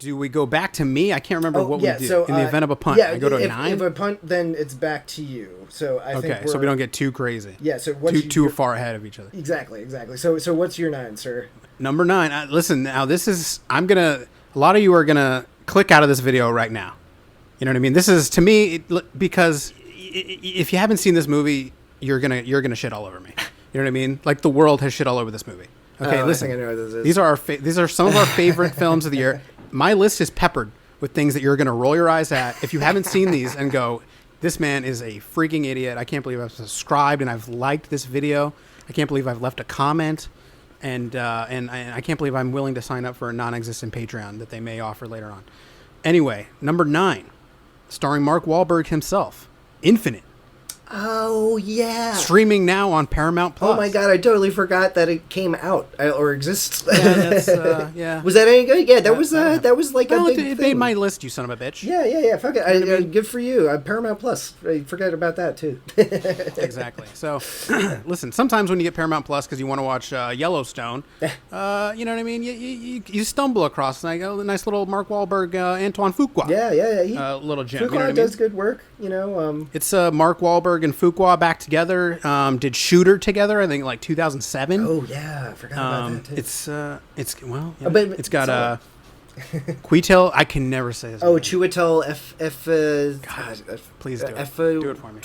Do we go back to me? I can't remember what we do. So, in the event of a punt, I go to a 9? If a punt, then it's back to you. So I think so we don't get too crazy. Yeah, so too far ahead of each other. Exactly. So what's your 9, sir? Number 9. Listen, now this is, a lot of you are going to click out of this video right now. You know what I mean? This is, to me, because if you haven't seen this movie, you're gonna shit all over me. You know what I mean? Like, the world has shit all over this movie. Okay, listen. I think I know what this is. These are some of our favorite films of the year. My list is peppered with things that you're going to roll your eyes at if you haven't seen these and go, this man is a freaking idiot. I can't believe I've subscribed and I've liked this video. I can't believe I've left a comment. And I can't believe I'm willing to sign up for a non-existent Patreon that they may offer later on. Anyway, number 9, starring Mark Wahlberg himself, Infinite. Oh, yeah. Streaming now on Paramount Plus. Oh, my God. I totally forgot that it came out or exists. Yeah, that's, yeah. Was that any good? Yeah, that was like a big it thing. made my list, you son of a bitch. Yeah. Fuck it. Good for you. Paramount Plus. I forgot about that, too. Exactly. So, listen, sometimes when you get Paramount Plus because you want to watch Yellowstone, you know what I mean? You stumble across a nice little Mark Wahlberg, Antoine Fuqua. Yeah. Little gem. Fuqua you know what I mean? does good work, you know. It's Mark Wahlberg and Fuqua back together. Did Shooter together, I think, like 2007. Oh, yeah. I forgot about that, too. It's got Chiwetel, I can never say his name. Chiwetel God, please do it. Do it for me.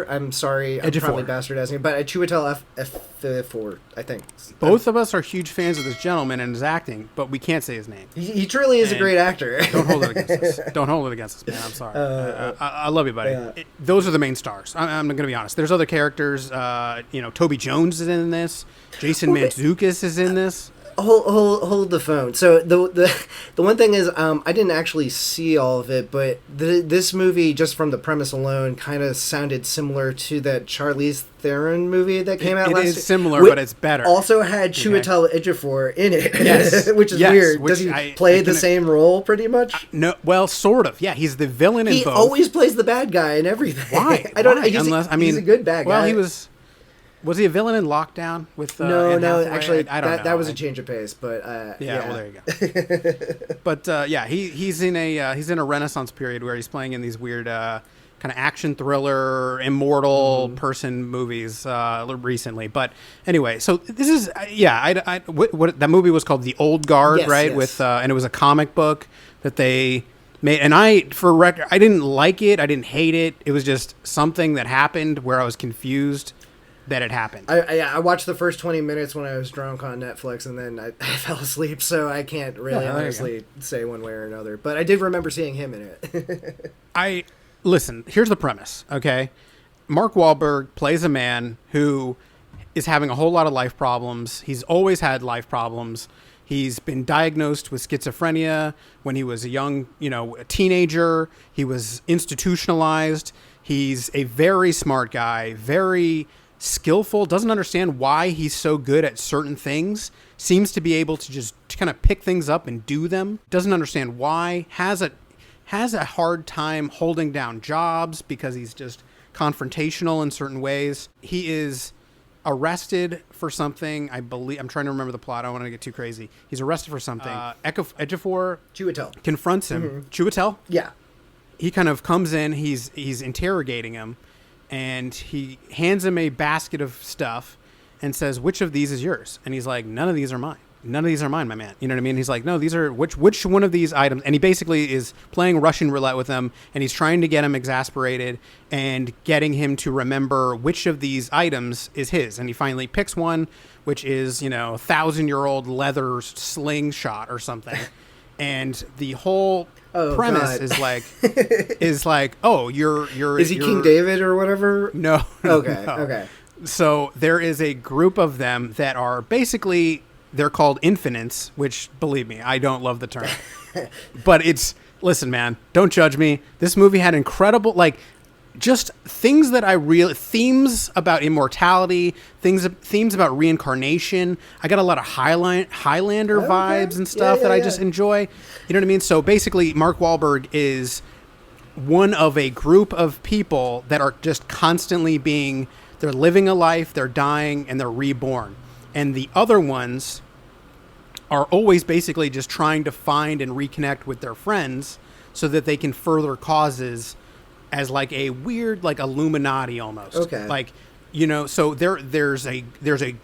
I'm sorry, I'm probably bastardizing it, but Chiwetel Ejiofor, I think. Both of us are huge fans of this gentleman and his acting, but we can't say his name. He truly is a great actor. Don't hold it against us. Don't hold it against us, man. I'm sorry. I love you, buddy. Yeah. Those are the main stars. I'm going to be honest. There's other characters. Toby Jones is in this. Jason Mantzoukas is in this. Hold the phone. So the one thing is, I didn't actually see all of it, but this movie, just from the premise alone, kind of sounded similar to that Charlize Theron movie that came out last year. It is similar, but it's better. Also had Chiwetel Ejiofor in it, yes, which is weird. Does he play the same role pretty much? No, well, sort of. Yeah, he's the villain in both. He always plays the bad guy in everything. Why? I don't know. He's a good bad guy. Well, he was. Was he a villain in Lockdown with? No. Actually, I don't know. That was a change of pace, but yeah. Well, there you go. But he's in a Renaissance period where he's playing in these weird kind of action thriller, immortal person movies recently. But anyway, so this is what that movie was called, The Old Guard, right? Yes. With and it was a comic book that they made, and I didn't like it. I didn't hate it. It was just something that happened where I was confused that it happened. I watched the first 20 minutes when I was drunk on Netflix, and then I fell asleep, so I can't really honestly say one way or another. But I did remember seeing him in it. Listen, here's the premise, okay? Mark Wahlberg plays a man who is having a whole lot of life problems. He's always had life problems. He's been diagnosed with schizophrenia when he was a young, a teenager. He was institutionalized. He's a very smart guy, very skillful, doesn't understand why he's so good at certain things, seems to be able to just kind of pick things up and do them, doesn't understand why, has a hard time holding down jobs because he's just confrontational in certain ways. He is arrested for something, I believe. I'm trying to remember the plot. I don't want to get too crazy. He's arrested for something. Chiwetel confronts him. Mm-hmm. Chiwetel? Yeah. He kind of comes in, he's interrogating him, and he hands him a basket of stuff and says, which of these is yours? And he's like, none of these are mine. None of these are mine, my man. You know what I mean? He's like, no, these are, which one of these items? And he basically is playing Russian roulette with him, and he's trying to get him exasperated and getting him to remember which of these items is his. And he finally picks one, which is, 1,000-year-old leather slingshot or something. And the whole premise is like, oh, you're is he King David or whatever? No. Okay. No. Okay. So there is a group of them that are basically, they're called infinites, which, believe me, I don't love the term. But listen, man, don't judge me. This movie had incredible, just things that themes about immortality, themes about reincarnation. I got a lot of Highlander vibes and stuff that I just enjoy. You know what I mean? So basically, Mark Wahlberg is one of a group of people that are just constantly they're living a life, they're dying, and they're reborn. And the other ones are always basically just trying to find and reconnect with their friends so that they can further causes as like a weird like Illuminati almost. Okay. Like, you know, so there's a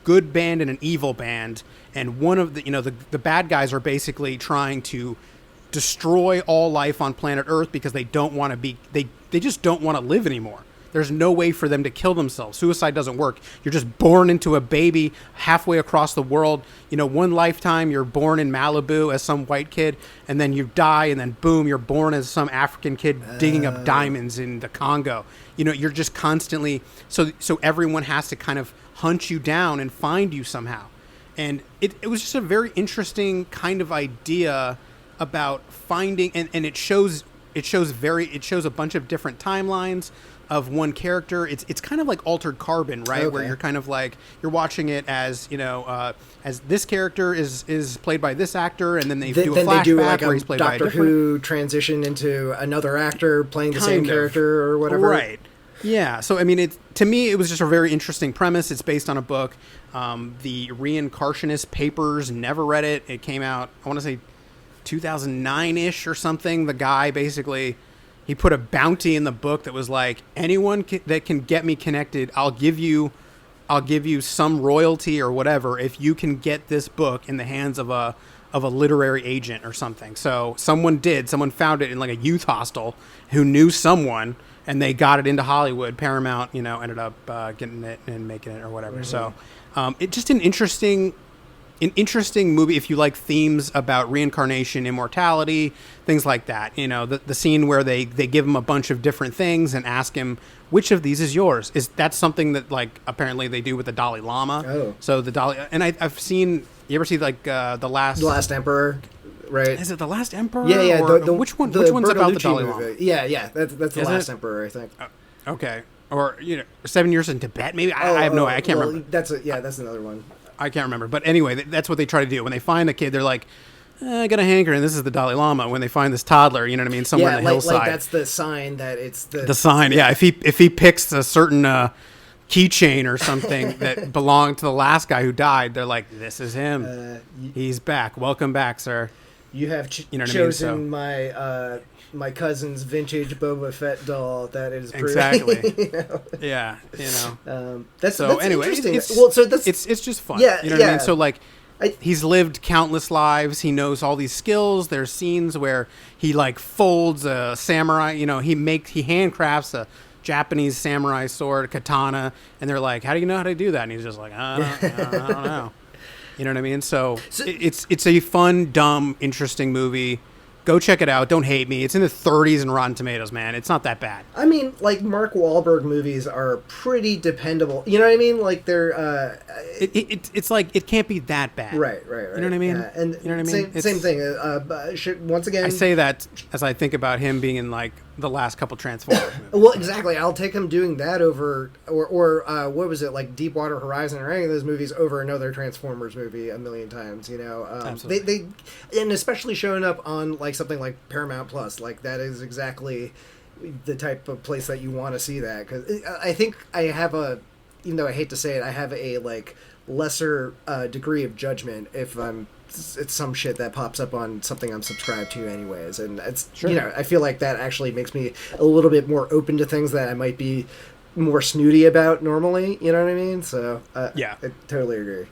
good band and an evil band, and one of the, you know, the bad guys are basically trying to destroy all life on planet Earth because they don't want to be they just don't want to live anymore. There's no way for them to kill themselves. Suicide doesn't work. You're just born into a baby halfway across the world. You know, one lifetime you're born in Malibu as some white kid, and then you die, and then boom, you're born as some African kid digging up diamonds in the Congo. You know, you're just constantly so everyone has to kind of hunt you down and find you somehow. And it was just a very interesting kind of idea about finding, and it shows a bunch of different timelines of one character. It's kind of like Altered Carbon, right? Okay. Where you're kind of like, you're watching it as, you know, as this character is played by this actor, and then they do a flashback where he's played by a Doctor different... Who transition into another actor playing the same character or whatever. Right. Yeah. So, I mean, to me, it was just a very interesting premise. It's based on a book. The Reincarnationist Papers, never read it. It came out, I want to say 2009-ish or something. The guy basically... he put a bounty in the book that was like, anyone that can get me connected, I'll give you some royalty or whatever if you can get this book in the hands of a literary agent or something. So someone found it in like a youth hostel who knew someone, and they got it into Hollywood. Paramount, you know, ended up getting it and making it or whatever. Mm-hmm. So it's just an interesting movie if you like themes about reincarnation, immortality, things like that. You know, the scene where they give him a bunch of different things and ask him, which of these is yours? That's something that, like, apparently they do with the Dalai Lama. Oh. So the Dalai... And I've seen... You ever see, like, The Last Emperor, right? Is it The Last Emperor? Yeah, yeah. Which one's about the Dalai Lama? Yeah. That's The Last Emperor, I think. Okay. Or, you know, 7 Years in Tibet, maybe? I have no idea. I can't remember. That's another one. I can't remember. But anyway, that's what they try to do. When they find a kid, they're like, I got a hankering. This is the Dalai Lama. When they find this toddler, you know what I mean? Somewhere in the hillside. Like that's the sign that it's the... The sign, yeah. If he picks a certain keychain or something that belonged to the last guy who died, they're like, this is him. He's back. Welcome back, sir. You have chosen my cousin's vintage Boba Fett doll. That is pretty, exactly. You know? Yeah, you know. That's anyway, interesting. It's just fun. Yeah, you know what I mean. So like, he's lived countless lives. He knows all these skills. There's scenes where he like folds a samurai. You know, he handcrafts a Japanese samurai sword, katana, and they're like, "How do you know how to do that?" And he's just like, I don't know. You know what I mean? So it's a fun, dumb, interesting movie. Go check it out. Don't hate me. It's in the 30s in Rotten Tomatoes, man. It's not that bad. I mean, like, Mark Wahlberg movies are pretty dependable. You know what I mean? Like, they're... It's like, it can't be that bad. Right. You know what I mean? Yeah. And you know what I mean? Same thing. Once again... I say that as I think about him being in, like, the last couple Transformers movies. Well, exactly. I'll take him doing that over... Or what was it? Like, Deepwater Horizon or any of those movies over another Transformers movie a million times, you know? Absolutely. And especially showing up on, like, something like Paramount Plus. Like, that is exactly the type of place that you want to see that. Because I think I have even though I hate to say it, I have a, like, lesser degree of judgment if it's some shit that pops up on something I'm subscribed to anyways. And it's, sure. You know, I feel like that actually makes me a little bit more open to things that I might be more snooty about normally. You know what I mean? So, yeah. I totally agree.